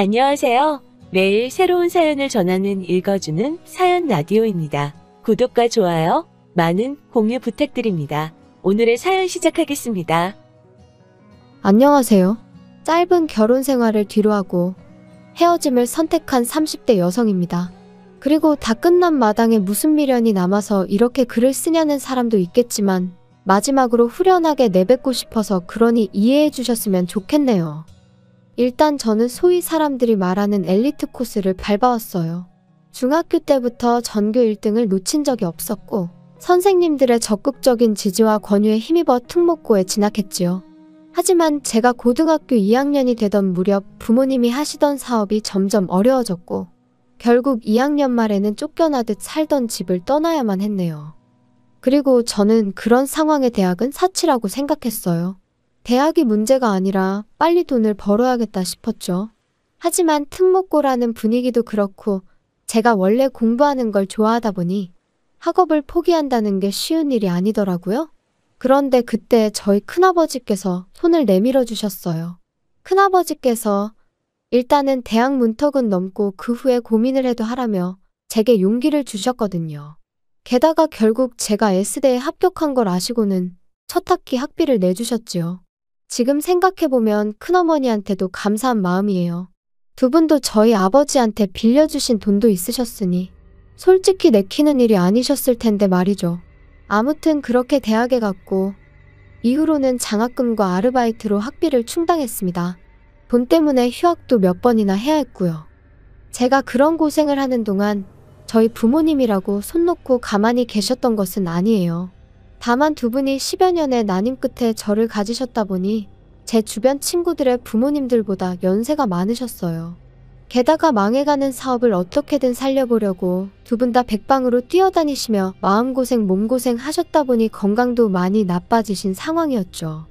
안녕하세요. 매일 새로운 사연을 전하는 읽어주는 사연 라디오입니다. 구독과 좋아요, 많은 공유 부탁드립니다. 오늘의 사연 시작하겠습니다. 안녕하세요. 짧은 결혼 생활을 뒤로하고 헤어짐을 선택한 30대 여성입니다. 그리고 다 끝난 마당에 무슨 미련이 남아서 이렇게 글을 쓰냐는 사람도 있겠지만 마지막으로 후련하게 내뱉고 싶어서 그러니 이해해 주셨으면 좋겠네요. 일단 저는 소위 사람들이 말하는 엘리트 코스를 밟아왔어요. 중학교 때부터 전교 1등을 놓친 적이 없었고 선생님들의 적극적인 지지와 권유에 힘입어 특목고에 진학했지요. 하지만 제가 고등학교 2학년이 되던 무렵 부모님이 하시던 사업이 점점 어려워졌고 결국 2학년 말에는 쫓겨나듯 살던 집을 떠나야만 했네요. 그리고 저는 그런 상황의 대학은 사치라고 생각했어요. 대학이 문제가 아니라 빨리 돈을 벌어야겠다 싶었죠. 하지만 특목고라는 분위기도 그렇고 제가 원래 공부하는 걸 좋아하다 보니 학업을 포기한다는 게 쉬운 일이 아니더라고요. 그런데 그때 저희 큰아버지께서 손을 내밀어 주셨어요. 큰아버지께서 일단은 대학 문턱은 넘고 그 후에 고민을 해도 하라며 제게 용기를 주셨거든요. 게다가 결국 제가 S대에 합격한 걸 아시고는 첫 학기 학비를 내주셨지요. 지금 생각해보면 큰어머니한테도 감사한 마음이에요. 두 분도 저희 아버지한테 빌려주신 돈도 있으셨으니 솔직히 내키는 일이 아니셨을 텐데 말이죠. 아무튼 그렇게 대학에 갔고 이후로는 장학금과 아르바이트로 학비를 충당했습니다. 돈 때문에 휴학도 몇 번이나 해야 했고요. 제가 그런 고생을 하는 동안 저희 부모님이라고 손 놓고 가만히 계셨던 것은 아니에요. 다만 두 분이 10여 년의 난임 끝에 저를 가지셨다 보니 제 주변 친구들의 부모님들보다 연세가 많으셨어요. 게다가 망해가는 사업을 어떻게든 살려보려고 두 분 다 백방으로 뛰어다니시며 마음고생 몸고생 하셨다 보니 건강도 많이 나빠지신 상황이었죠.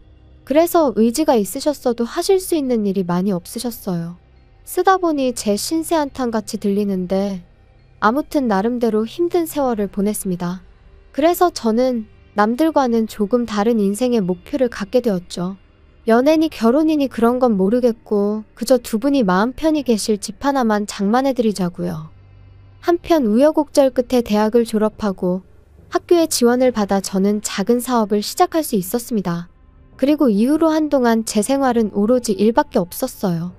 그래서 의지가 있으셨어도 하실 수 있는 일이 많이 없으셨어요. 쓰다 보니 제 신세 한탄같이 들리는데 아무튼 나름대로 힘든 세월을 보냈습니다. 그래서 저는 남들과는 조금 다른 인생의 목표를 갖게 되었죠. 연애니 결혼이니 그런 건 모르겠고 그저 두 분이 마음 편히 계실 집 하나만 장만해드리자고요. 한편 우여곡절 끝에 대학을 졸업하고 학교에 지원을 받아 저는 작은 사업을 시작할 수 있었습니다. 그리고 이후로 한동안 제 생활은 오로지 일밖에 없었어요.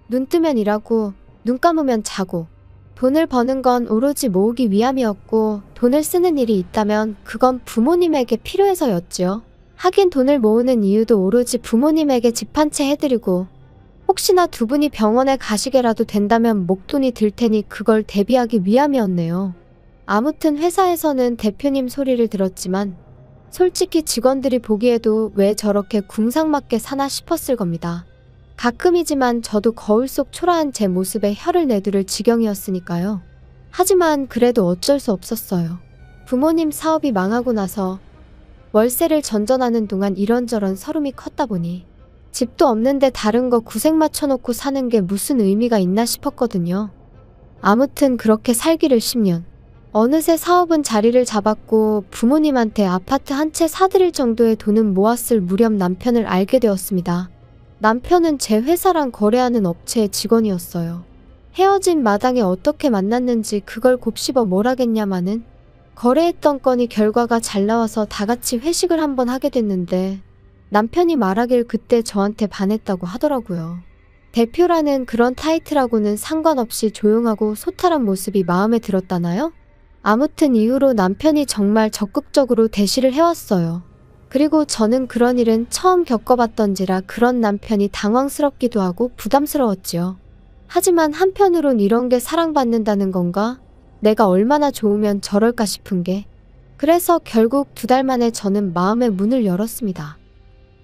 눈 뜨면 일하고 눈 감으면 자고 돈을 버는 건 오로지 모으기 위함이었고 돈을 쓰는 일이 있다면 그건 부모님에게 필요해서였지요. 하긴 돈을 모으는 이유도 오로지 부모님에게 집 한 채 해드리고 혹시나 두 분이 병원에 가시게라도 된다면 목돈이 들 테니 그걸 대비하기 위함이었네요. 아무튼 회사에서는 대표님 소리를 들었지만 솔직히 직원들이 보기에도 왜 저렇게 궁상맞게 사나 싶었을 겁니다. 가끔이지만 저도 거울 속 초라한 제 모습에 혀를 내두를 지경이었으니까요. 하지만 그래도 어쩔 수 없었어요. 부모님 사업이 망하고 나서 월세를 전전하는 동안 이런저런 서름이 컸다 보니 집도 없는데 다른 거 구색 맞춰놓고 사는 게 무슨 의미가 있나 싶었거든요. 아무튼 그렇게 살기를 10년. 어느새 사업은 자리를 잡았고 부모님한테 아파트 한 채 사드릴 정도의 돈은 모았을 무렵 남편을 알게 되었습니다. 남편은 제 회사랑 거래하는 업체의 직원이었어요. 헤어진 마당에 어떻게 만났는지 그걸 곱씹어 뭘 하겠냐마는 거래했던 건이 결과가 잘 나와서 다 같이 회식을 한번 하게 됐는데 남편이 말하길 그때 저한테 반했다고 하더라고요. 대표라는 그런 타이틀하고는 상관없이 조용하고 소탈한 모습이 마음에 들었다나요? 아무튼 이후로 남편이 정말 적극적으로 대시를 해왔어요. 그리고 저는 그런 일은 처음 겪어봤던지라 그런 남편이 당황스럽기도 하고 부담스러웠지요. 하지만 한편으론 이런 게 사랑받는다는 건가? 내가 얼마나 좋으면 저럴까 싶은 게. 그래서 결국 2달 만에 저는 마음의 문을 열었습니다.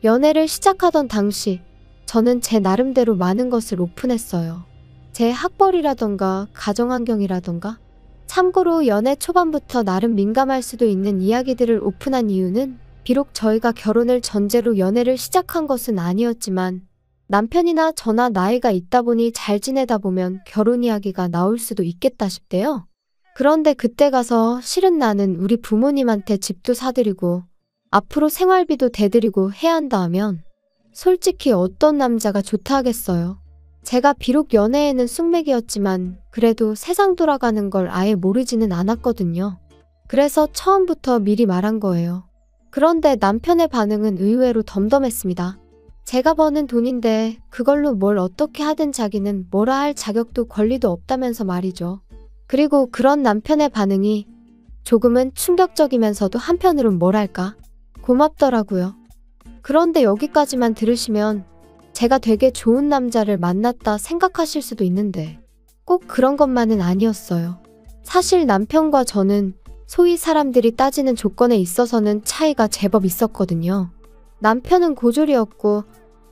연애를 시작하던 당시 저는 제 나름대로 많은 것을 오픈했어요. 제 학벌이라던가 가정환경이라던가. 참고로 연애 초반부터 나름 민감할 수도 있는 이야기들을 오픈한 이유는 비록 저희가 결혼을 전제로 연애를 시작한 것은 아니었지만 남편이나 저나 나이가 있다 보니 잘 지내다 보면 결혼 이야기가 나올 수도 있겠다 싶대요. 그런데 그때 가서 실은 나는 우리 부모님한테 집도 사드리고 앞으로 생활비도 대드리고 해야 한다 하면 솔직히 어떤 남자가 좋다 하겠어요. 제가 비록 연애에는 숙맥이었지만 그래도 세상 돌아가는 걸 아예 모르지는 않았거든요. 그래서 처음부터 미리 말한 거예요. 그런데 남편의 반응은 의외로 덤덤했습니다. 제가 버는 돈인데 그걸로 뭘 어떻게 하든 자기는 뭐라 할 자격도 권리도 없다면서 말이죠. 그리고 그런 남편의 반응이 조금은 충격적이면서도 한편으론 뭐랄까 고맙더라고요. 그런데 여기까지만 들으시면 제가 되게 좋은 남자를 만났다 생각하실 수도 있는데 꼭 그런 것만은 아니었어요. 사실 남편과 저는 소위 사람들이 따지는 조건에 있어서는 차이가 제법 있었거든요. 남편은 고졸이었고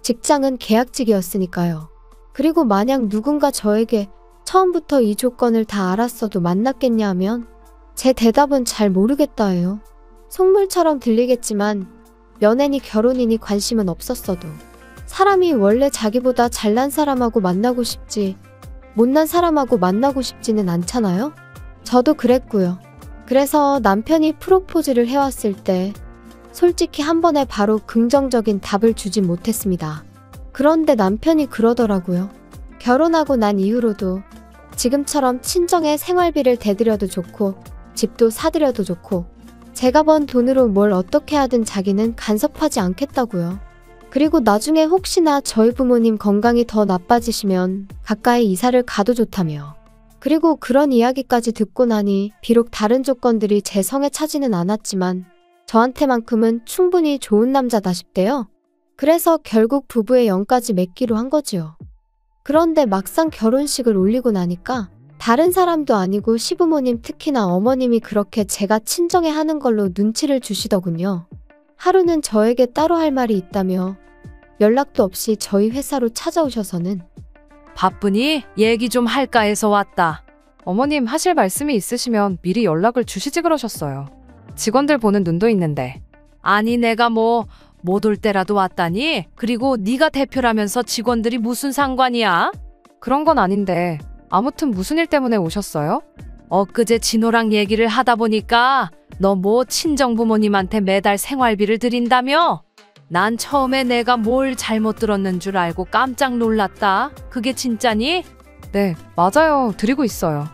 직장은 계약직이었으니까요. 그리고 만약 누군가 저에게 처음부터 이 조건을 다 알았어도 만났겠냐 하면 제 대답은 잘 모르겠다예요. 속물처럼 들리겠지만 연애니 결혼이니 관심은 없었어도 사람이 원래 자기보다 잘난 사람하고 만나고 싶지 못난 사람하고 만나고 싶지는 않잖아요? 저도 그랬고요. 그래서 남편이 프로포즈를 해왔을 때 솔직히 한 번에 바로 긍정적인 답을 주진 못했습니다. 그런데 남편이 그러더라고요. 결혼하고 난 이후로도 지금처럼 친정에 생활비를 대드려도 좋고 집도 사드려도 좋고 제가 번 돈으로 뭘 어떻게 하든 자기는 간섭하지 않겠다고요. 그리고 나중에 혹시나 저희 부모님 건강이 더 나빠지시면 가까이 이사를 가도 좋다며. 그리고 그런 이야기까지 듣고 나니 비록 다른 조건들이 제 성에 차지는 않았지만 저한테만큼은 충분히 좋은 남자다 싶대요. 그래서 결국 부부의 영까지 맺기로 한 거지요. 그런데 막상 결혼식을 올리고 나니까 다른 사람도 아니고 시부모님 특히나 어머님이 그렇게 제가 친정에 하는 걸로 눈치를 주시더군요. 하루는 저에게 따로 할 말이 있다며 연락도 없이 저희 회사로 찾아오셔서는 바쁘니? 얘기 좀 할까 해서 왔다. 어머님 하실 말씀이 있으시면 미리 연락을 주시지 그러셨어요. 직원들 보는 눈도 있는데. 아니 내가 뭐 못 올 때라도 왔다니? 그리고 네가 대표라면서 직원들이 무슨 상관이야? 그런 건 아닌데 아무튼 무슨 일 때문에 오셨어요? 엊그제 진호랑 얘기를 하다 보니까 너 뭐 친정 부모님한테 매달 생활비를 드린다며? 난 처음에 내가 뭘 잘못 들었는 줄 알고 깜짝 놀랐다. 그게 진짜니? 네, 맞아요. 드리고 있어요.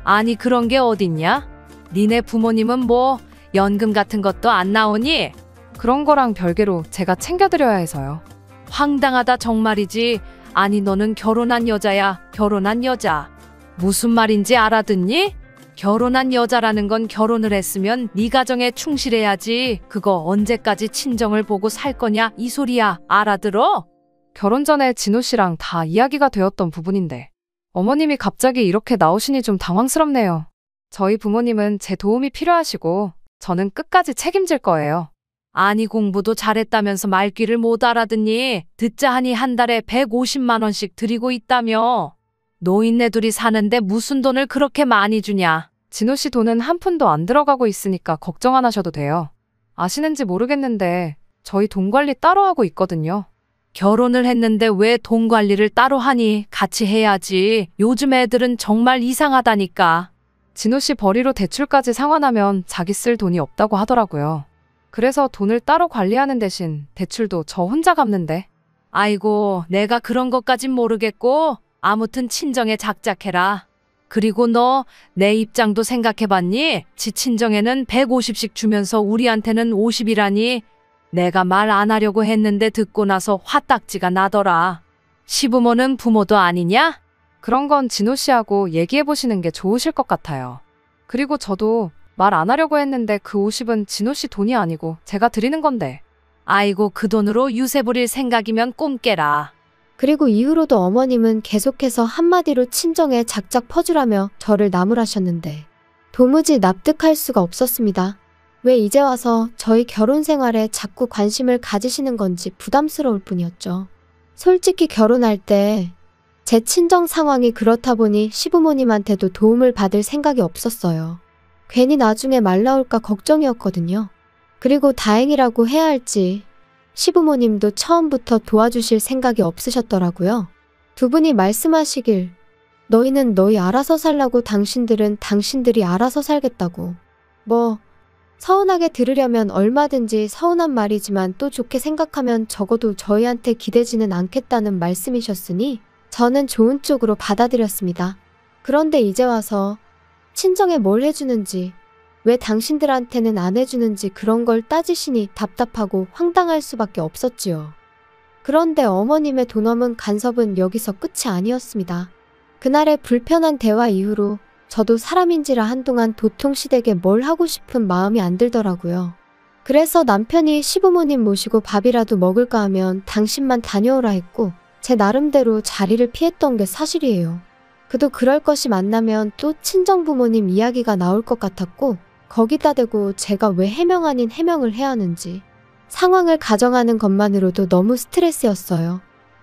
아니 그런 게 어딨냐? 니네 부모님은 뭐 연금 같은 것도 안 나오니? 그런 거랑 별개로 제가 챙겨드려야 해서요. 황당하다 정말이지. 아니 너는 결혼한 여자야. 결혼한 여자. 무슨 말인지 알아듣니? 결혼한 여자라는 건 결혼을 했으면 네 가정에 충실해야지. 그거 언제까지 친정을 보고 살 거냐 이 소리야. 알아들어? 결혼 전에 진호 씨랑 다 이야기가 되었던 부분인데 어머님이 갑자기 이렇게 나오시니 좀 당황스럽네요. 저희 부모님은 제 도움이 필요하시고 저는 끝까지 책임질 거예요. 아니 공부도 잘했다면서 말귀를 못 알아듣니? 듣자 하니 한 달에 150만 원씩 드리고 있다며. 노인네 둘이 사는데 무슨 돈을 그렇게 많이 주냐? 진호 씨 돈은 한 푼도 안 들어가고 있으니까 걱정 안 하셔도 돼요. 아시는지 모르겠는데 저희 돈 관리 따로 하고 있거든요. 결혼을 했는데 왜 돈 관리를 따로 하니? 같이 해야지. 요즘 애들은 정말 이상하다니까. 진호 씨 벌이로 대출까지 상환하면 자기 쓸 돈이 없다고 하더라고요. 그래서 돈을 따로 관리하는 대신 대출도 저 혼자 갚는데. 아이고 내가 그런 것까진 모르겠고 아무튼 친정에 작작해라. 그리고 너 내 입장도 생각해봤니? 지 친정에는 150씩 주면서 우리한테는 50이라니. 내가 말 안 하려고 했는데 듣고 나서 화딱지가 나더라. 시부모는 부모도 아니냐? 그런 건 진호 씨하고 얘기해보시는 게 좋으실 것 같아요. 그리고 저도 말 안 하려고 했는데 그 50은 진호 씨 돈이 아니고 제가 드리는 건데. 아이고 그 돈으로 유세 부릴 생각이면 꿈 깨라. 그리고 이후로도 어머님은 계속해서 한마디로 친정에 작작 퍼주라며 저를 나무라셨는데 도무지 납득할 수가 없었습니다. 왜 이제 와서 저희 결혼 생활에 자꾸 관심을 가지시는 건지 부담스러울 뿐이었죠. 솔직히 결혼할 때 제 친정 상황이 그렇다 보니 시부모님한테도 도움을 받을 생각이 없었어요. 괜히 나중에 말 나올까 걱정이었거든요. 그리고 다행이라고 해야 할지 시부모님도 처음부터 도와주실 생각이 없으셨더라고요. 두 분이 말씀하시길 너희는 너희 알아서 살라고 당신들은 당신들이 알아서 살겠다고. 뭐 서운하게 들으려면 얼마든지 서운한 말이지만 또 좋게 생각하면 적어도 저희한테 기대지는 않겠다는 말씀이셨으니 저는 좋은 쪽으로 받아들였습니다. 그런데 이제 와서 친정에 뭘 해주는지, 왜 당신들한테는 안 해주는지 그런 걸 따지시니 답답하고 황당할 수밖에 없었지요. 그런데 어머님의 도넘은 간섭은 여기서 끝이 아니었습니다. 그날의 불편한 대화 이후로 저도 사람인지라 한동안 도통시댁에 뭘 하고 싶은 마음이 안 들더라고요. 그래서 남편이 시부모님 모시고 밥이라도 먹을까 하면 당신만 다녀오라 했고 제 나름대로 자리를 피했던 게 사실이에요. 그도 그럴 것이 만나면 또 친정부모님 이야기가 나올 것 같았고 거기다 대고 제가 왜 해명 아닌 해명을 해야 하는지 상황을 가정하는 것만으로도 너무 스트레스였어요.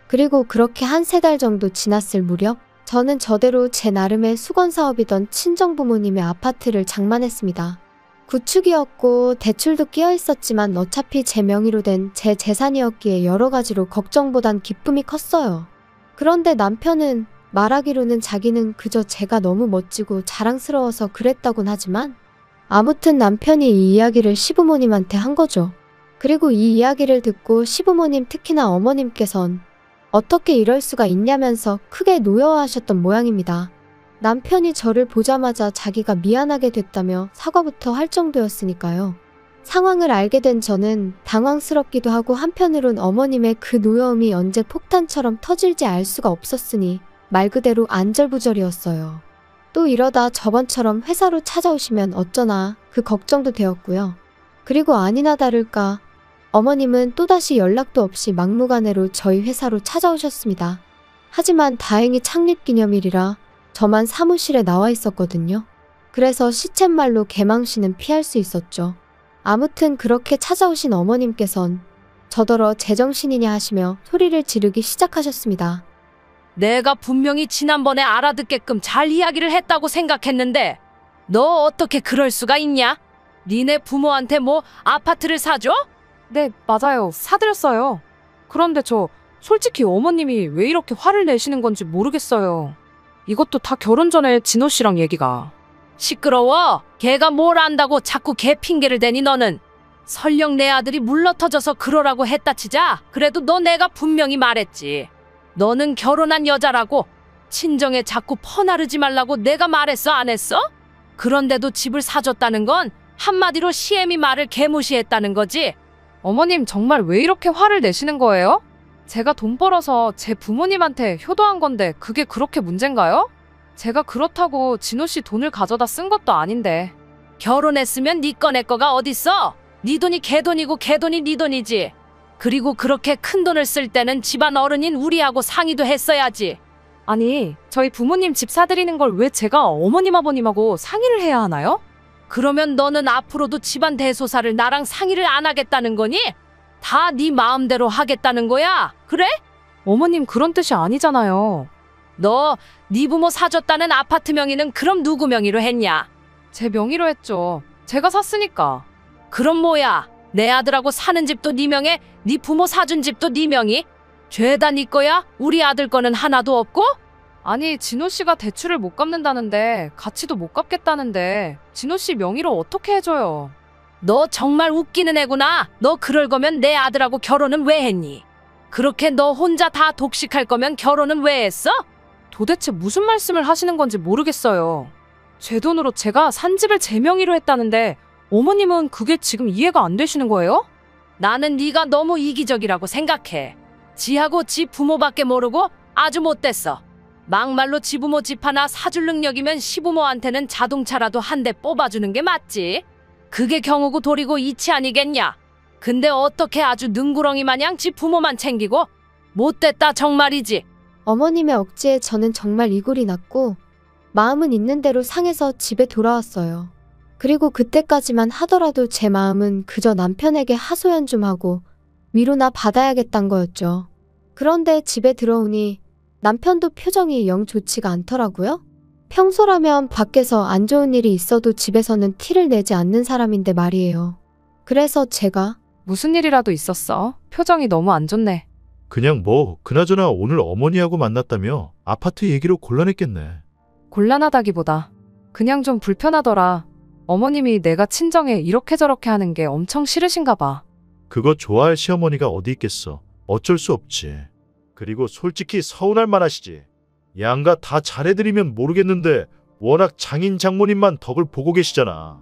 그리고 그렇게 한 3달 정도 지났을 무렵 저는 저대로 제 나름의 수건사업이던 친정부모님의 아파트를 장만했습니다. 구축이었고 대출도 끼어 있었지만 어차피 제 명의로 된 제 재산이었기에 여러 가지로 걱정보단 기쁨이 컸어요. 그런데 남편은 말하기로는 자기는 그저 제가 너무 멋지고 자랑스러워서 그랬다곤 하지만 아무튼 남편이 이 이야기를 시부모님한테 한 거죠. 그리고 이 이야기를 듣고 시부모님 특히나 어머님께선 어떻게 이럴 수가 있냐면서 크게 노여워하셨던 모양입니다. 남편이 저를 보자마자 자기가 미안하게 됐다며 사과부터 할 정도였으니까요. 상황을 알게 된 저는 당황스럽기도 하고 한편으론 어머님의 그 노여움이 언제 폭탄처럼 터질지 알 수가 없었으니 말 그대로 안절부절이었어요. 또 이러다 저번처럼 회사로 찾아오시면 어쩌나 그 걱정도 되었고요. 그리고 아니나 다를까 어머님은 또다시 연락도 없이 막무가내로 저희 회사로 찾아오셨습니다. 하지만 다행히 창립기념일이라 저만 사무실에 나와 있었거든요. 그래서 시쳇말로 개망신은 피할 수 있었죠. 아무튼 그렇게 찾아오신 어머님께선 저더러 제정신이냐 하시며 소리를 지르기 시작하셨습니다. 내가 분명히 지난번에 알아듣게끔 잘 이야기를 했다고 생각했는데 너 어떻게 그럴 수가 있냐? 니네 부모한테 뭐 아파트를 사줘? 네, 맞아요. 사드렸어요. 그런데 저 솔직히 어머님이 왜 이렇게 화를 내시는 건지 모르겠어요. 이것도 다 결혼 전에 진호 씨랑 얘기가. 시끄러워. 걔가 뭘 안다고 자꾸 걔 핑계를 대니 너는. 설령 내 아들이 물러터져서 그러라고 했다 치자. 그래도 너 내가 분명히 말했지. 너는 결혼한 여자라고 친정에 자꾸 퍼나르지 말라고 내가 말했어 안 했어? 그런데도 집을 사줬다는 건 한마디로 시애미 말을 개무시했다는 거지. 어머님 정말 왜 이렇게 화를 내시는 거예요? 제가 돈 벌어서 제 부모님한테 효도한 건데 그게 그렇게 문제인가요? 제가 그렇다고 진호 씨 돈을 가져다 쓴 것도 아닌데. 결혼했으면 네 거 내 거가 어딨어? 네 돈이 걔 돈이고 걔 돈이 네 돈이지. 그리고 그렇게 큰 돈을 쓸 때는 집안 어른인 우리하고 상의도 했어야지. 아니, 저희 부모님 집 사드리는 걸 왜 제가 어머님 아버님하고 상의를 해야 하나요? 그러면 너는 앞으로도 집안 대소사를 나랑 상의를 안 하겠다는 거니? 다 네 마음대로 하겠다는 거야? 그래? 어머님 그런 뜻이 아니잖아요. 너 네 부모 사줬다는 아파트 명의는 그럼 누구 명의로 했냐? 제 명의로 했죠. 제가 샀으니까. 그럼 뭐야? 내 아들하고 사는 집도 네 명에, 네 부모 사준 집도 네 명의? 죄다 네 거야? 우리 아들 거는 하나도 없고? 아니, 진호 씨가 대출을 못 갚는다는데 같이도 못 갚겠다는데 진호 씨 명의로 어떻게 해줘요? 너 정말 웃기는 애구나. 너 그럴 거면 내 아들하고 결혼은 왜 했니? 그렇게 너 혼자 다 독식할 거면 결혼은 왜 했어? 도대체 무슨 말씀을 하시는 건지 모르겠어요. 제 돈으로 제가 산 집을 제 명의로 했다는데 어머님은 그게 지금 이해가 안 되시는 거예요? 나는 네가 너무 이기적이라고 생각해. 지하고 지 부모밖에 모르고 아주 못됐어. 막말로 지 부모 집 하나 사줄 능력이면 시부모한테는 자동차라도 한 대 뽑아주는 게 맞지. 그게 경우고 도리고 이치 아니겠냐. 근데 어떻게 아주 능구렁이 마냥 지 부모만 챙기고. 못됐다 정말이지. 어머님의 억지에 저는 정말 이골이 났고 마음은 있는 대로 상해서 집에 돌아왔어요. 그리고 그때까지만 하더라도 제 마음은 그저 남편에게 하소연 좀 하고 위로나 받아야겠단 거였죠. 그런데 집에 들어오니 남편도 표정이 영 좋지가 않더라고요. 평소라면 밖에서 안 좋은 일이 있어도 집에서는 티를 내지 않는 사람인데 말이에요. 그래서 제가 무슨 일이라도 있었어? 표정이 너무 안 좋네. 그냥 뭐 그나저나 오늘 어머니하고 만났다며 아파트 얘기로 곤란했겠네. 곤란하다기보다 그냥 좀 불편하더라. 어머님이 내가 친정에 이렇게 저렇게 하는 게 엄청 싫으신가 봐. 그거 좋아할 시어머니가 어디 있겠어. 어쩔 수 없지. 그리고 솔직히 서운할 만하시지. 양가 다 잘해드리면 모르겠는데 워낙 장인 장모님만 덕을 보고 계시잖아.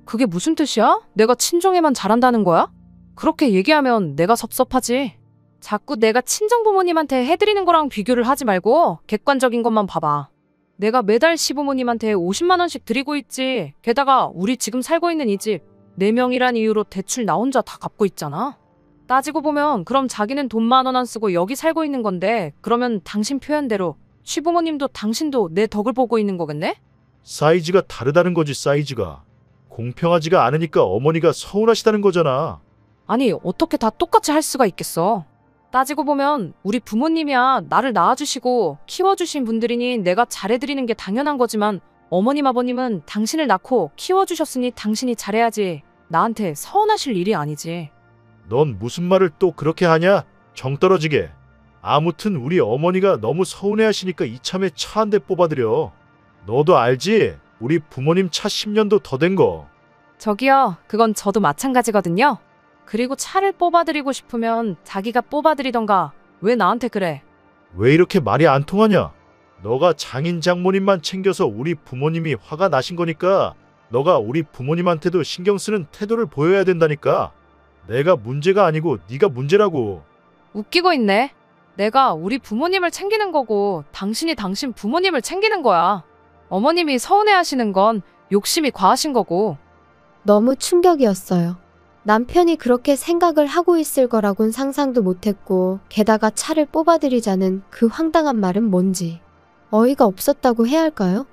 그게 무슨 뜻이야? 내가 친정에만 잘한다는 거야? 그렇게 얘기하면 내가 섭섭하지. 자꾸 내가 친정부모님한테 해드리는 거랑 비교를 하지 말고 객관적인 것만 봐봐. 내가 매달 시부모님한테 50만 원씩 드리고 있지. 게다가 우리 지금 살고 있는 이 집 4명이란 이유로 대출 나 혼자 다 갚고 있잖아. 따지고 보면 그럼 자기는 돈 10,000원 안 쓰고 여기 살고 있는 건데 그러면 당신 표현대로 시부모님도 당신도 내 덕을 보고 있는 거겠네? 사이즈가 다르다는 거지, 사이즈가. 공평하지가 않으니까 어머니가 서운하시다는 거잖아. 아니 어떻게 다 똑같이 할 수가 있겠어. 따지고 보면 우리 부모님이야 나를 낳아주시고 키워주신 분들이니 내가 잘해드리는 게 당연한 거지만 어머님 아버님은 당신을 낳고 키워주셨으니 당신이 잘해야지 나한테 서운하실 일이 아니지. 넌 무슨 말을 또 그렇게 하냐? 정 떨어지게. 아무튼 우리 어머니가 너무 서운해하시니까 이참에 차 한 대 뽑아드려. 너도 알지? 우리 부모님 차 10년도 더 된 거. 저기요, 그건 저도 마찬가지거든요. 그리고 차를 뽑아드리고 싶으면 자기가 뽑아드리던가 왜 나한테 그래? 왜 이렇게 말이 안 통하냐? 너가 장인 장모님만 챙겨서 우리 부모님이 화가 나신 거니까 너가 우리 부모님한테도 신경 쓰는 태도를 보여야 된다니까. 내가 문제가 아니고 네가 문제라고. 웃기고 있네. 내가 우리 부모님을 챙기는 거고 당신이 당신 부모님을 챙기는 거야. 어머님이 서운해하시는 건 욕심이 과하신 거고. 너무 충격이었어요. 남편이 그렇게 생각을 하고 있을 거라곤 상상도 못했고 게다가 차를 뽑아드리자는 그 황당한 말은 뭔지 어이가 없었다고 해야 할까요?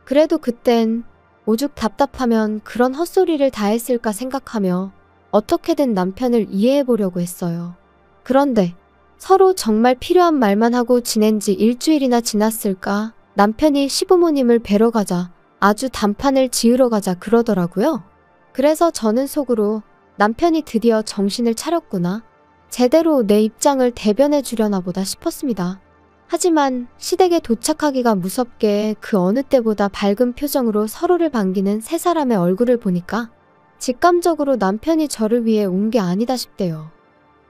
그래도 그땐 오죽 답답하면 그런 헛소리를 다 했을까 생각하며 어떻게든 남편을 이해해보려고 했어요. 그런데 서로 정말 필요한 말만 하고 지낸 지 일주일이나 지났을까 남편이 시부모님을 뵈러 가자 아주 단판을 지으러 가자 그러더라고요. 그래서 저는 속으로 남편이 드디어 정신을 차렸구나. 제대로 내 입장을 대변해 주려나 보다 싶었습니다. 하지만 시댁에 도착하기가 무섭게 그 어느 때보다 밝은 표정으로 서로를 반기는 세 사람의 얼굴을 보니까 직감적으로 남편이 저를 위해 온 게 아니다 싶대요.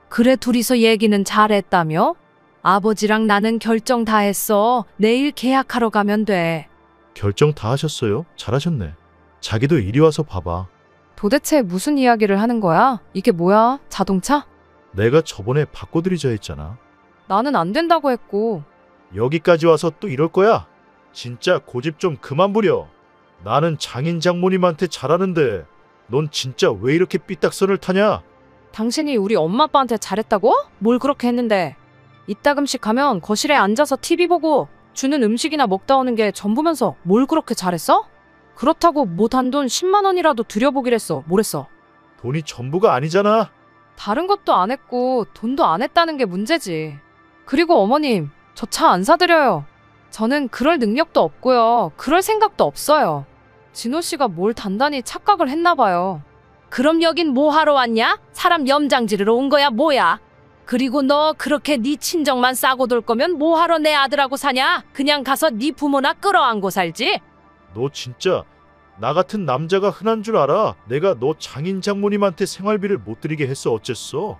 그래 둘이서 얘기는 잘했다며? 아버지랑 나는 결정 다 했어. 내일 계약하러 가면 돼. 결정 다 하셨어요? 잘하셨네. 자기도 이리 와서 봐봐. 도대체 무슨 이야기를 하는 거야? 이게 뭐야? 자동차? 내가 저번에 바꿔드리자 했잖아. 나는 안 된다고 했고. 여기까지 와서 또 이럴 거야? 진짜 고집 좀 그만 부려. 나는 장인 장모님한테 잘하는데 넌 진짜 왜 이렇게 삐딱선을 타냐? 당신이 우리 엄마 아빠한테 잘했다고? 뭘 그렇게 했는데? 이따금씩 가면 거실에 앉아서 TV 보고 주는 음식이나 먹다 오는 게 전부면서 뭘 그렇게 잘했어? 그렇다고 뭐 단돈 10만 원이라도 들여보기랬어. 뭐랬어? 돈이 전부가 아니잖아. 다른 것도 안 했고 돈도 안 했다는 게 문제지. 그리고 어머님, 저 차 안 사드려요. 저는 그럴 능력도 없고요. 그럴 생각도 없어요. 진호 씨가 뭘 단단히 착각을 했나 봐요. 그럼 여긴 뭐 하러 왔냐? 사람 염장 지르러 온 거야 뭐야? 그리고 너 그렇게 네 친정만 싸고 돌 거면 뭐 하러 내 아들하고 사냐? 그냥 가서 네 부모나 끌어안고 살지? 너 진짜 나 같은 남자가 흔한 줄 알아? 내가 너 장인 장모님한테 생활비를 못 드리게 했어 어쨌어?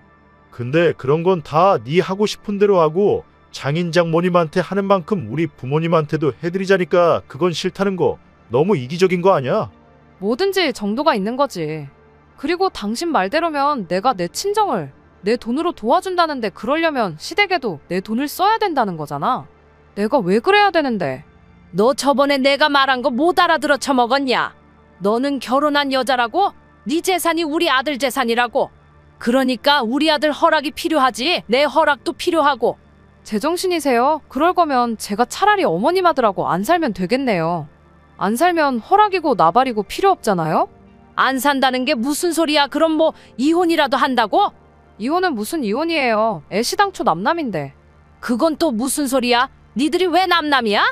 근데 그런 건 다 네 하고 싶은 대로 하고 장인 장모님한테 하는 만큼 우리 부모님한테도 해드리자니까 그건 싫다는 거 너무 이기적인 거 아니야? 뭐든지 정도가 있는 거지. 그리고 당신 말대로면 내가 내 친정을 내 돈으로 도와준다는데 그러려면 시댁에도 내 돈을 써야 된다는 거잖아. 내가 왜 그래야 되는데? 너 저번에 내가 말한 거 못 알아들어 처먹었냐? 너는 결혼한 여자라고? 네 재산이 우리 아들 재산이라고. 그러니까 우리 아들 허락이 필요하지. 내 허락도 필요하고. 제정신이세요? 그럴 거면 제가 차라리 어머님 아들하고 안 살면 되겠네요. 안 살면 허락이고 나발이고 필요 없잖아요? 안 산다는 게 무슨 소리야? 그럼 뭐 이혼이라도 한다고? 이혼은 무슨 이혼이에요. 애시당초 남남인데. 그건 또 무슨 소리야? 니들이 왜 남남이야?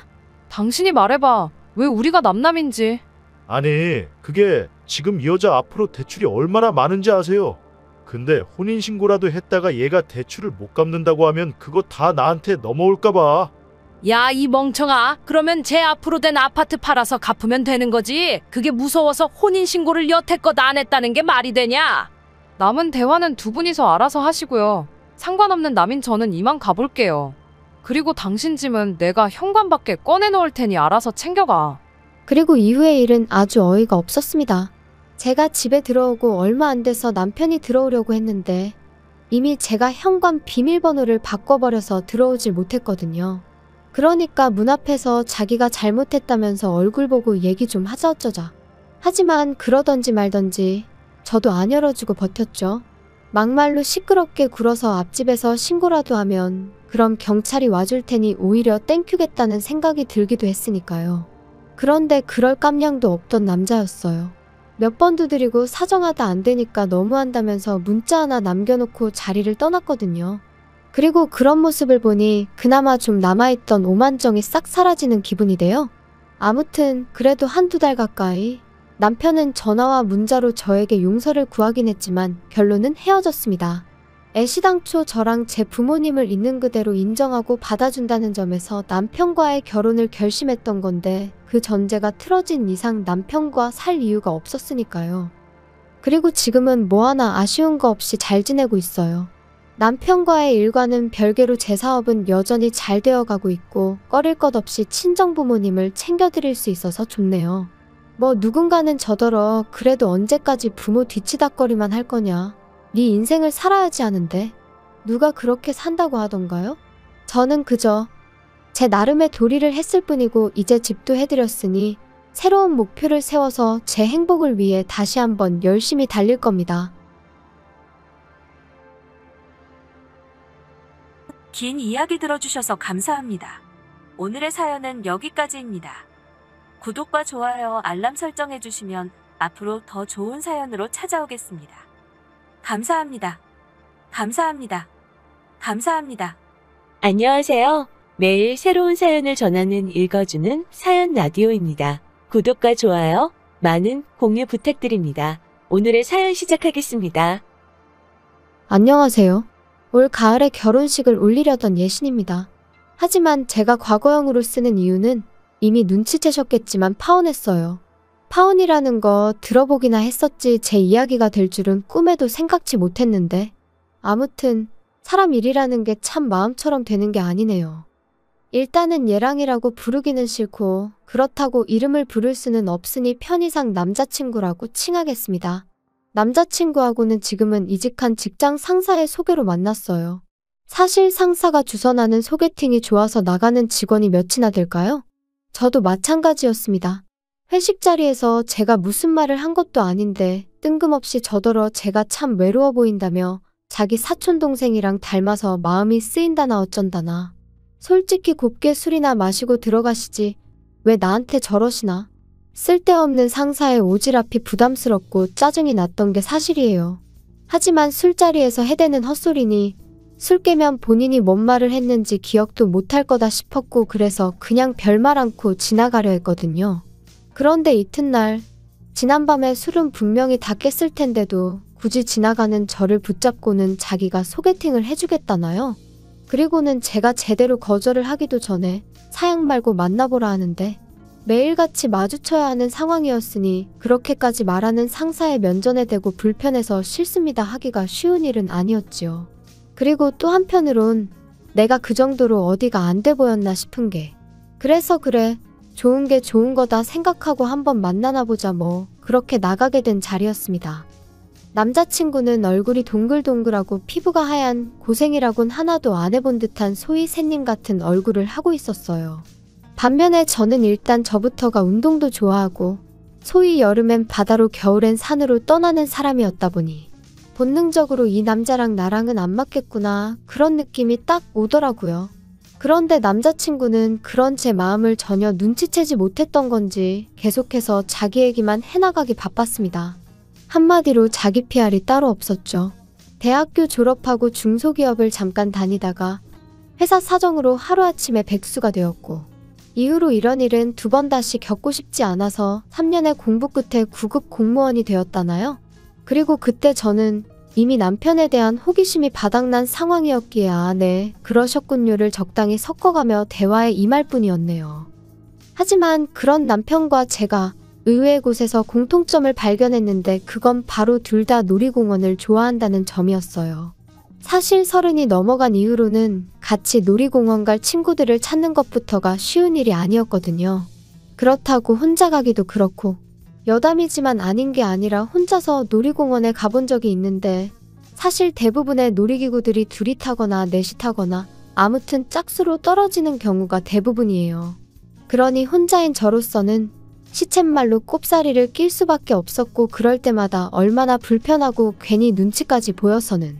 당신이 말해봐. 왜 우리가 남남인지. 아니 그게 지금 이 여자 앞으로 대출이 얼마나 많은지 아세요? 근데 혼인신고라도 했다가 얘가 대출을 못 갚는다고 하면 그거 다 나한테 넘어올까 봐. 야, 이 멍청아. 그러면 제 앞으로 된 아파트 팔아서 갚으면 되는 거지. 그게 무서워서 혼인신고를 여태껏 안 했다는 게 말이 되냐? 남은 대화는 두 분이서 알아서 하시고요. 상관없는 남인 저는 이만 가볼게요. 그리고 당신 짐은 내가 현관밖에 꺼내놓을 테니 알아서 챙겨가. 그리고 이후의 일은 아주 어이가 없었습니다. 제가 집에 들어오고 얼마 안 돼서 남편이 들어오려고 했는데 이미 제가 현관 비밀번호를 바꿔버려서 들어오질 못했거든요. 그러니까 문 앞에서 자기가 잘못했다면서 얼굴 보고 얘기 좀 하자 어쩌자. 하지만 그러던지 말던지 저도 안 열어주고 버텼죠. 막말로 시끄럽게 굴어서 앞집에서 신고라도 하면 그럼 경찰이 와줄 테니 오히려 땡큐겠다는 생각이 들기도 했으니까요. 그런데 그럴 깜냥도 없던 남자였어요. 몇 번 두드리고 사정하다 안 되니까 너무한다면서 문자 하나 남겨놓고 자리를 떠났거든요. 그리고 그런 모습을 보니 그나마 좀 남아있던 오만정이 싹 사라지는 기분이 돼요. 아무튼 그래도 한두 달 가까이 남편은 전화와 문자로 저에게 용서를 구하긴 했지만 결론은 헤어졌습니다. 애시당초 저랑 제 부모님을 있는 그대로 인정하고 받아준다는 점에서 남편과의 결혼을 결심했던 건데 그 전제가 틀어진 이상 남편과 살 이유가 없었으니까요. 그리고 지금은 뭐 하나 아쉬운 거 없이 잘 지내고 있어요. 남편과의 일과는 별개로 제 사업은 여전히 잘 되어가고 있고 꺼릴 것 없이 친정부모님을 챙겨드릴 수 있어서 좋네요. 뭐 누군가는 저더러 그래도 언제까지 부모 뒤치다꺼리만 할 거냐. 네 인생을 살아야지 하는데 누가 그렇게 산다고 하던가요? 저는 그저 제 나름의 도리를 했을 뿐이고 이제 집도 해드렸으니 새로운 목표를 세워서 제 행복을 위해 다시 한번 열심히 달릴 겁니다. 긴 이야기 들어주셔서 감사합니다. 오늘의 사연은 여기까지입니다. 구독과 좋아요, 알람 설정해주시면 앞으로 더 좋은 사연으로 찾아오겠습니다. 감사합니다. 감사합니다. 감사합니다. 안녕하세요. 매일 새로운 사연을 전하는 읽어주는 사연 라디오입니다. 구독과 좋아요, 많은 공유 부탁드립니다. 오늘의 사연 시작하겠습니다. 안녕하세요. 올 가을에 결혼식을 올리려던 예신입니다. 하지만 제가 과거형으로 쓰는 이유는 이미 눈치채셨겠지만 파혼했어요. 파혼이라는 거 들어보기나 했었지 제 이야기가 될 줄은 꿈에도 생각지 못했는데 아무튼 사람 일이라는 게 참 마음처럼 되는 게 아니네요. 일단은 얘랑이라고 부르기는 싫고 그렇다고 이름을 부를 수는 없으니 편의상 남자친구라고 칭하겠습니다. 남자친구하고는 지금은 이직한 직장 상사의 소개로 만났어요. 사실 상사가 주선하는 소개팅이 좋아서 나가는 직원이 몇이나 될까요? 저도 마찬가지였습니다. 회식 자리에서 제가 무슨 말을 한 것도 아닌데 뜬금없이 저더러 제가 참 외로워 보인다며 자기 사촌동생이랑 닮아서 마음이 쓰인다나 어쩐다나. 솔직히 곱게 술이나 마시고 들어가시지 왜 나한테 저러시나. 쓸데없는 상사의 오지랖이 부담스럽고 짜증이 났던 게 사실이에요. 하지만 술자리에서 해대는 헛소리니 술 깨면 본인이 뭔 말을 했는지 기억도 못할 거다 싶었고 그래서 그냥 별말 않고 지나가려 했거든요. 그런데 이튿날 지난밤에 술은 분명히 다 깼을 텐데도 굳이 지나가는 저를 붙잡고는 자기가 소개팅을 해주겠다나요? 그리고는 제가 제대로 거절을 하기도 전에 사양 말고 만나보라 하는데 매일같이 마주쳐야 하는 상황이었으니 그렇게까지 말하는 상사의 면전에 대고 불편해서 싫습니다 하기가 쉬운 일은 아니었지요. 그리고 또 한편으론 내가 그 정도로 어디가 안 돼 보였나 싶은 게 그래서 그래 좋은 게 좋은 거다 생각하고 한번 만나나 보자 뭐 그렇게 나가게 된 자리였습니다. 남자친구는 얼굴이 동글동글하고 피부가 하얀 고생이라곤 하나도 안 해본 듯한 소위 샌님 같은 얼굴을 하고 있었어요. 반면에 저는 일단 저부터가 운동도 좋아하고 소위 여름엔 바다로 겨울엔 산으로 떠나는 사람이었다 보니 본능적으로 이 남자랑 나랑은 안 맞겠구나 그런 느낌이 딱 오더라고요. 그런데 남자친구는 그런 제 마음을 전혀 눈치채지 못했던 건지 계속해서 자기 얘기만 해나가기 바빴습니다. 한마디로 자기 PR이 따로 없었죠. 대학교 졸업하고 중소기업을 잠깐 다니다가 회사 사정으로 하루아침에 백수가 되었고 이후로 이런 일은 두 번 다시 겪고 싶지 않아서 3년의 공부 끝에 9급 공무원이 되었다나요? 그리고 그때 저는 이미 남편에 대한 호기심이 바닥난 상황이었기에 아, 네, 그러셨군요를 적당히 섞어가며 대화에 임할 뿐이었네요. 하지만 그런 남편과 제가 의외의 곳에서 공통점을 발견했는데 그건 바로 둘 다 놀이공원을 좋아한다는 점이었어요. 사실 30이 넘어간 이후로는 같이 놀이공원 갈 친구들을 찾는 것부터가 쉬운 일이 아니었거든요. 그렇다고 혼자 가기도 그렇고 여담이지만 아닌 게 아니라 혼자서 놀이공원에 가본 적이 있는데 사실 대부분의 놀이기구들이 둘이 타거나 넷이 타거나 아무튼 짝수로 떨어지는 경우가 대부분이에요. 그러니 혼자인 저로서는 시쳇말로 꼽사리를 낄 수밖에 없었고 그럴 때마다 얼마나 불편하고 괜히 눈치까지 보여서는.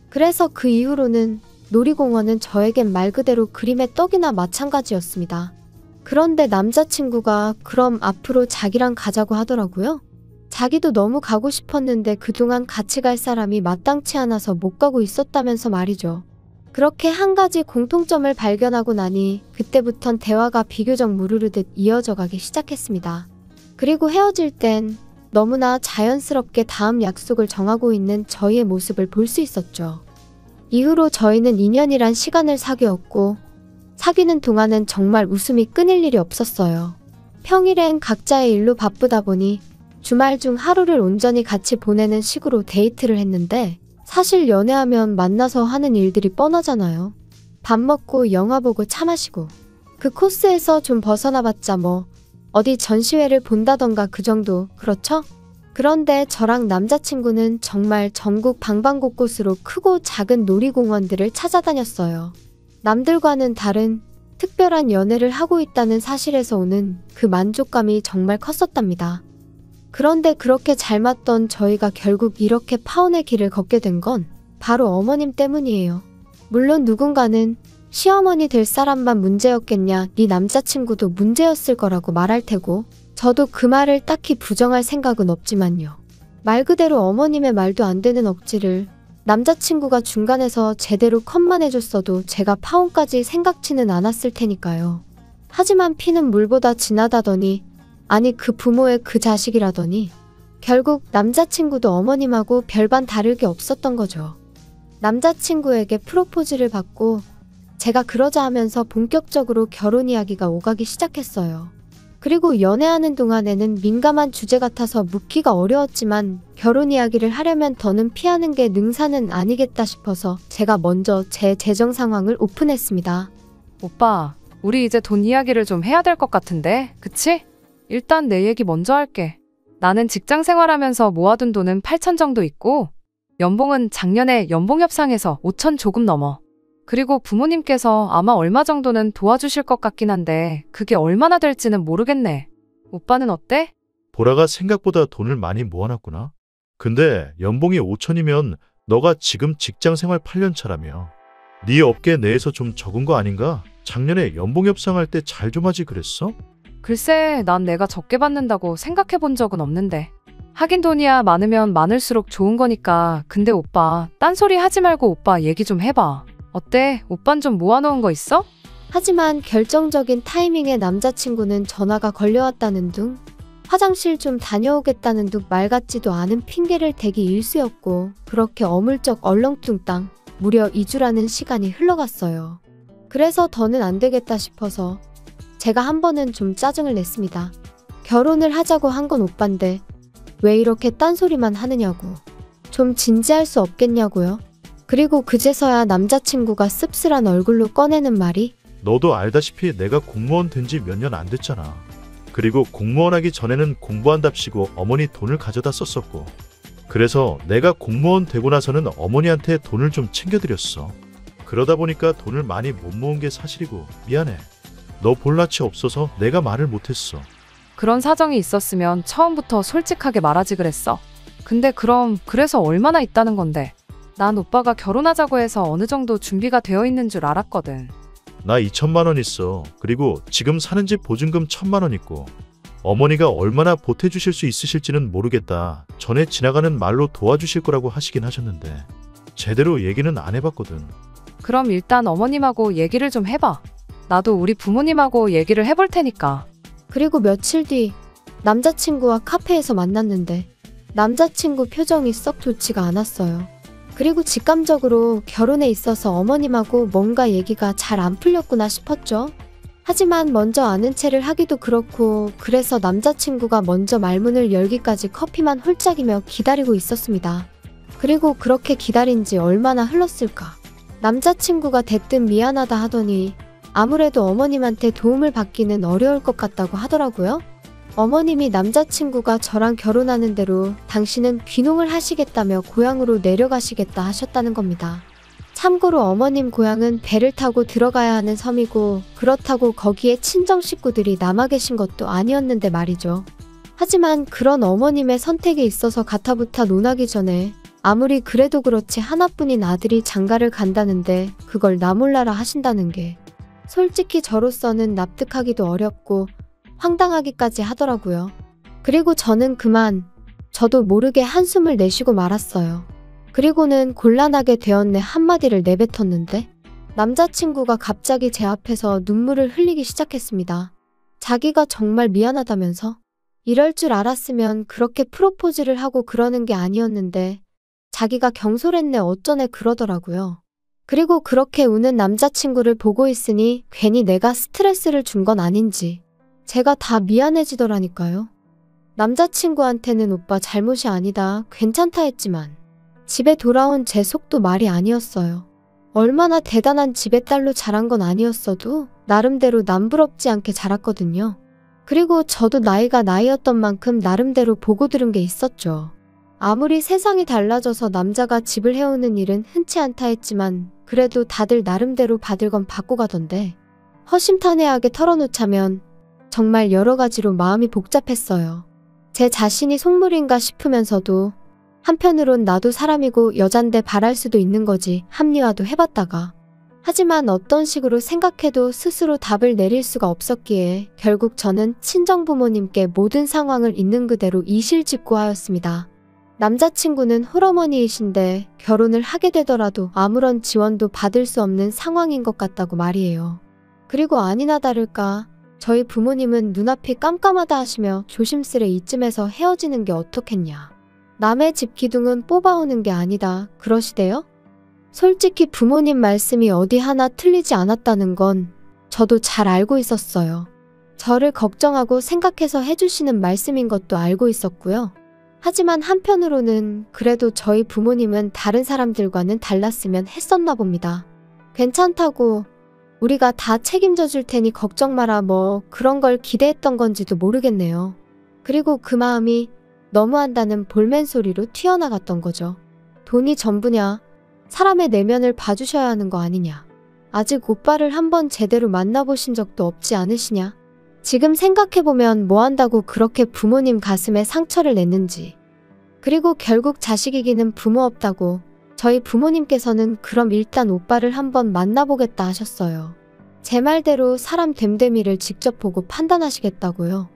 그래서 그 이후로는 놀이공원은 저에겐 말 그대로 그림의 떡이나 마찬가지였습니다. 그런데 남자친구가 그럼 앞으로 자기랑 가자고 하더라고요. 자기도 너무 가고 싶었는데 그동안 같이 갈 사람이 마땅치 않아서 못 가고 있었다면서 말이죠. 그렇게 한 가지 공통점을 발견하고 나니 그때부턴 대화가 비교적 무르르듯 이어져 가기 시작했습니다. 그리고 헤어질 땐 너무나 자연스럽게 다음 약속을 정하고 있는 저희의 모습을 볼 수 있었죠. 이후로 저희는 2년이란 시간을 사귀었고 사귀는 동안은 정말 웃음이 끊일 일이 없었어요. 평일엔 각자의 일로 바쁘다 보니 주말 중 하루를 온전히 같이 보내는 식으로 데이트를 했는데 사실 연애하면 만나서 하는 일들이 뻔하잖아요. 밥 먹고 영화 보고 차 마시고 그 코스에서 좀 벗어나봤자 뭐 어디 전시회를 본다던가 그 정도, 그렇죠? 그런데 저랑 남자친구는 정말 전국 방방곳곳으로 크고 작은 놀이공원들을 찾아다녔어요. 남들과는 다른 특별한 연애를 하고 있다는 사실에서 오는 그 만족감이 정말 컸었답니다. 그런데 그렇게 잘 맞던 저희가 결국 이렇게 파혼의 길을 걷게 된 건 바로 어머님 때문이에요. 물론 누군가는 시어머니 될 사람만 문제였겠냐, 네 남자친구도 문제였을 거라고 말할 테고 저도 그 말을 딱히 부정할 생각은 없지만요. 말 그대로 어머님의 말도 안 되는 억지를 남자친구가 중간에서 제대로 컷만 해줬어도 제가 파혼까지 생각지는 않았을 테니까요. 하지만 피는 물보다 진하다더니, 아니 그 부모의 그 자식이라더니 결국 남자친구도 어머님하고 별반 다를 게 없었던 거죠. 남자친구에게 프로포즈를 받고 제가 그러자 하면서 본격적으로 결혼 이야기가 오가기 시작했어요. 그리고 연애하는 동안에는 민감한 주제 같아서 묻기가 어려웠지만 결혼 이야기를 하려면 더는 피하는 게 능사는 아니겠다 싶어서 제가 먼저 제 재정 상황을 오픈했습니다. 오빠, 우리 이제 돈 이야기를 좀 해야 될 것 같은데, 그치? 일단 내 얘기 먼저 할게. 나는 직장 생활하면서 모아둔 돈은 8천 정도 있고 연봉은 작년에 연봉 협상에서 5천 조금 넘어. 그리고 부모님께서 아마 얼마 정도는 도와주실 것 같긴 한데 그게 얼마나 될지는 모르겠네. 오빠는 어때? 보라가 생각보다 돈을 많이 모아놨구나. 근데 연봉이 5천이면 너가 지금 직장 생활 8년 차라며. 네 업계 내에서 좀 적은 거 아닌가? 작년에 연봉 협상할 때 잘 좀 하지 그랬어? 글쎄, 난 내가 적게 받는다고 생각해 본 적은 없는데. 하긴 돈이야 많으면 많을수록 좋은 거니까. 근데 오빠, 딴소리 하지 말고 오빠 얘기 좀 해봐. 어때? 오빤 좀 모아놓은 거 있어? 하지만 결정적인 타이밍에 남자친구는 전화가 걸려왔다는 둥, 화장실 좀 다녀오겠다는 둥 말 같지도 않은 핑계를 대기 일쑤였고 그렇게 어물쩍 얼렁뚱땅 무려 2주라는 시간이 흘러갔어요. 그래서 더는 안 되겠다 싶어서 제가 한 번은 좀 짜증을 냈습니다. 결혼을 하자고 한 건 오빠인데 왜 이렇게 딴소리만 하느냐고. 좀 진지할 수 없겠냐고요. 그리고 그제서야 남자친구가 씁쓸한 얼굴로 꺼내는 말이, 너도 알다시피 내가 공무원 된 지 몇 년 안 됐잖아. 그리고 공무원 하기 전에는 공부한답시고 어머니 돈을 가져다 썼었고. 그래서 내가 공무원 되고 나서는 어머니한테 돈을 좀 챙겨드렸어. 그러다 보니까 돈을 많이 못 모은 게 사실이고 미안해. 너 볼 낯이 없어서 내가 말을 못했어. 그런 사정이 있었으면 처음부터 솔직하게 말하지 그랬어. 근데 그럼 그래서 얼마나 있다는 건데? 난 오빠가 결혼하자고 해서 어느 정도 준비가 되어 있는 줄 알았거든. 나 2천만 원 있어. 그리고 지금 사는 집 보증금 1,000만 원 있고. 어머니가 얼마나 보태주실 수 있으실지는 모르겠다. 전에 지나가는 말로 도와주실 거라고 하시긴 하셨는데 제대로 얘기는 안 해봤거든. 그럼 일단 어머님하고 얘기를 좀 해봐. 나도 우리 부모님하고 얘기를 해볼 테니까. 그리고 며칠 뒤 남자친구와 카페에서 만났는데 남자친구 표정이 썩 좋지가 않았어요. 그리고 직감적으로 결혼에 있어서 어머님하고 뭔가 얘기가 잘 안 풀렸구나 싶었죠. 하지만 먼저 아는 체를 하기도 그렇고 그래서 남자친구가 먼저 말문을 열기까지 커피만 홀짝이며 기다리고 있었습니다. 그리고 그렇게 기다린 지 얼마나 흘렀을까. 남자친구가 대뜸 미안하다 하더니 아무래도 어머님한테 도움을 받기는 어려울 것 같다고 하더라고요. 어머님이 남자친구가 저랑 결혼하는 대로 당신은 귀농을 하시겠다며 고향으로 내려가시겠다 하셨다는 겁니다. 참고로 어머님 고향은 배를 타고 들어가야 하는 섬이고 그렇다고 거기에 친정 식구들이 남아 계신 것도 아니었는데 말이죠. 하지만 그런 어머님의 선택에 있어서 가타부타 논하기 전에 아무리 그래도 그렇지 하나뿐인 아들이 장가를 간다는데 그걸 나 몰라라 하신다는 게 솔직히 저로서는 납득하기도 어렵고 황당하기까지 하더라고요. 그리고 저는 그만 저도 모르게 한숨을 내쉬고 말았어요. 그리고는 곤란하게 되었네 한마디를 내뱉었는데 남자친구가 갑자기 제 앞에서 눈물을 흘리기 시작했습니다. 자기가 정말 미안하다면서 이럴 줄 알았으면 그렇게 프로포즈를 하고 그러는 게 아니었는데 자기가 경솔했네 어쩌네 그러더라고요. 그리고 그렇게 우는 남자친구를 보고 있으니 괜히 내가 스트레스를 준 건 아닌지 제가 다 미안해지더라니까요. 남자친구한테는 오빠 잘못이 아니다 괜찮다 했지만 집에 돌아온 제 속도 말이 아니었어요. 얼마나 대단한 집의 딸로 자란 건 아니었어도 나름대로 남부럽지 않게 자랐거든요. 그리고 저도 나이가 나이였던 만큼 나름대로 보고 들은 게 있었죠. 아무리 세상이 달라져서 남자가 집을 해오는 일은 흔치 않다 했지만 그래도 다들 나름대로 받을 건 받고 가던데 허심탄회하게 털어놓자면 정말 여러 가지로 마음이 복잡했어요. 제 자신이 속물인가 싶으면서도 한편으론 나도 사람이고 여잔데 바랄 수도 있는 거지 합리화도 해봤다가 하지만 어떤 식으로 생각해도 스스로 답을 내릴 수가 없었기에 결국 저는 친정부모님께 모든 상황을 있는 그대로 이실직고하였습니다. 남자친구는 홀어머니이신데 결혼을 하게 되더라도 아무런 지원도 받을 수 없는 상황인 것 같다고 말이에요. 그리고 아니나 다를까 저희 부모님은 눈앞이 깜깜하다 하시며 조심스레 이쯤에서 헤어지는 게 어떻겠냐. 남의 집 기둥은 뽑아오는 게 아니다 그러시대요? 솔직히 부모님 말씀이 어디 하나 틀리지 않았다는 건 저도 잘 알고 있었어요. 저를 걱정하고 생각해서 해주시는 말씀인 것도 알고 있었고요. 하지만 한편으로는 그래도 저희 부모님은 다른 사람들과는 달랐으면 했었나 봅니다. 괜찮다고 우리가 다 책임져 줄 테니 걱정 마라 뭐 그런 걸 기대했던 건지도 모르겠네요. 그리고 그 마음이 너무한다는 볼멘소리로 튀어나갔던 거죠. 돈이 전부냐? 사람의 내면을 봐주셔야 하는 거 아니냐? 아직 오빠를 한번 제대로 만나보신 적도 없지 않으시냐? 지금 생각해보면 뭐 한다고 그렇게 부모님 가슴에 상처를 냈는지. 그리고 결국 자식이기는 부모 없다고 저희 부모님께서는 그럼 일단 오빠를 한번 만나보겠다 하셨어요. 제 말대로 사람 됨됨이를 직접 보고 판단하시겠다고요.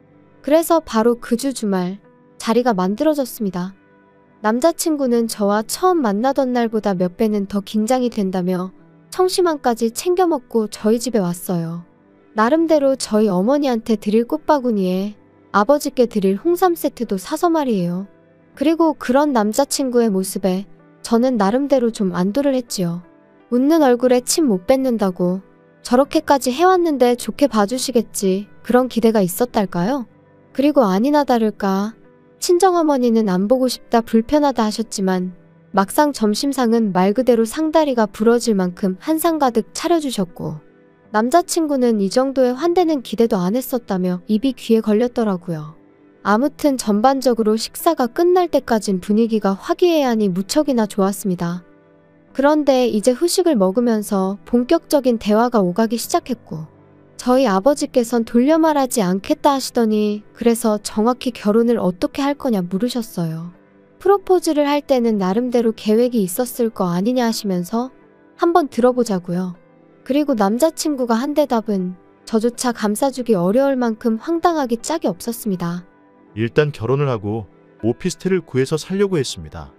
그래서 바로 그 주 주말 자리가 만들어졌습니다. 남자친구는 저와 처음 만나던 날보다 몇 배는 더 긴장이 된다며 청심환까지 챙겨 먹고 저희 집에 왔어요. 나름대로 저희 어머니한테 드릴 꽃바구니에 아버지께 드릴 홍삼 세트도 사서 말이에요. 그리고 그런 남자친구의 모습에 저는 나름대로 좀 안도를 했지요. 웃는 얼굴에 침 못 뱉는다고 저렇게까지 해왔는데 좋게 봐주시겠지 그런 기대가 있었달까요? 그리고 아니나 다를까 친정어머니는 안 보고 싶다 불편하다 하셨지만 막상 점심상은 말 그대로 상다리가 부러질 만큼 한상 가득 차려주셨고 남자친구는 이 정도의 환대는 기대도 안 했었다며 입이 귀에 걸렸더라고요. 아무튼 전반적으로 식사가 끝날 때까진 분위기가 화기애애하니 무척이나 좋았습니다. 그런데 이제 후식을 먹으면서 본격적인 대화가 오가기 시작했고 저희 아버지께선 돌려 말하지 않겠다 하시더니 그래서 정확히 결혼을 어떻게 할 거냐 물으셨어요. 프로포즈를 할 때는 나름대로 계획이 있었을 거 아니냐 하시면서 한번 들어보자고요. 그리고 남자친구가 한 대답은 저조차 감싸주기 어려울 만큼 황당하기 짝이 없었습니다. 일단 결혼을 하고 오피스텔을 구해서 살려고 했습니다.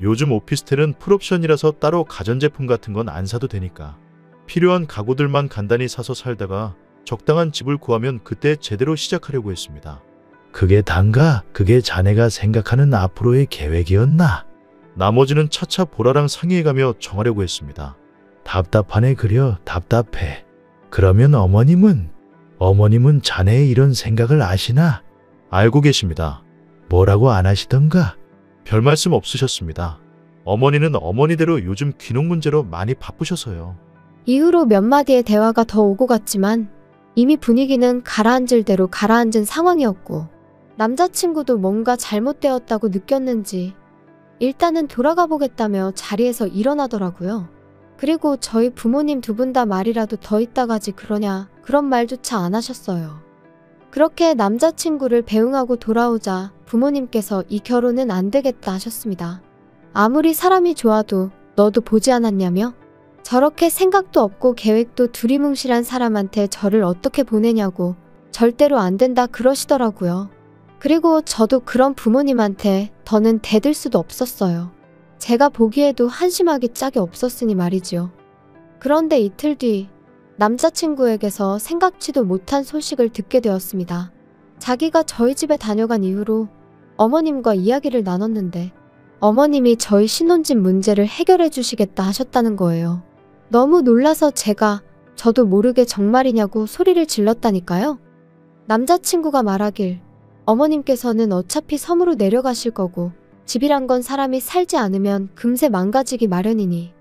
요즘 오피스텔은 풀옵션이라서 따로 가전제품 같은 건 안 사도 되니까 필요한 가구들만 간단히 사서 살다가 적당한 집을 구하면 그때 제대로 시작하려고 했습니다. 그게 단가? 그게 자네가 생각하는 앞으로의 계획이었나? 나머지는 차차 보라랑 상의해가며 정하려고 했습니다. 답답하네 그려 답답해. 그러면 어머님은 자네의 이런 생각을 아시나? 알고 계십니다. 뭐라고 안 하시던가? 별 말씀 없으셨습니다. 어머니는 어머니대로 요즘 귀농 문제로 많이 바쁘셔서요. 이후로 몇 마디의 대화가 더 오고 갔지만 이미 분위기는 가라앉을 대로 가라앉은 상황이었고 남자친구도 뭔가 잘못되었다고 느꼈는지 일단은 돌아가 보겠다며 자리에서 일어나더라고요. 그리고 저희 부모님 두 분 다 말이라도 더 있다가지 그러냐 그런 말조차 안 하셨어요. 그렇게 남자친구를 배웅하고 돌아오자 부모님께서 이 결혼은 안 되겠다 하셨습니다. 아무리 사람이 좋아도 너도 보지 않았냐며? 저렇게 생각도 없고 계획도 두리뭉실한 사람한테 저를 어떻게 보내냐고 절대로 안 된다 그러시더라고요. 그리고 저도 그런 부모님한테 더는 대들 수도 없었어요. 제가 보기에도 한심하기 짝이 없었으니 말이지요. 그런데 이틀 뒤 남자친구에게서 생각지도 못한 소식을 듣게 되었습니다. 자기가 저희 집에 다녀간 이후로 어머님과 이야기를 나눴는데 어머님이 저희 신혼집 문제를 해결해 주시겠다 하셨다는 거예요. 너무 놀라서 제가 저도 모르게 정말이냐고 소리를 질렀다니까요. 남자친구가 말하길 어머님께서는 어차피 섬으로 내려가실 거고 집이란 건 사람이 살지 않으면 금세 망가지기 마련이니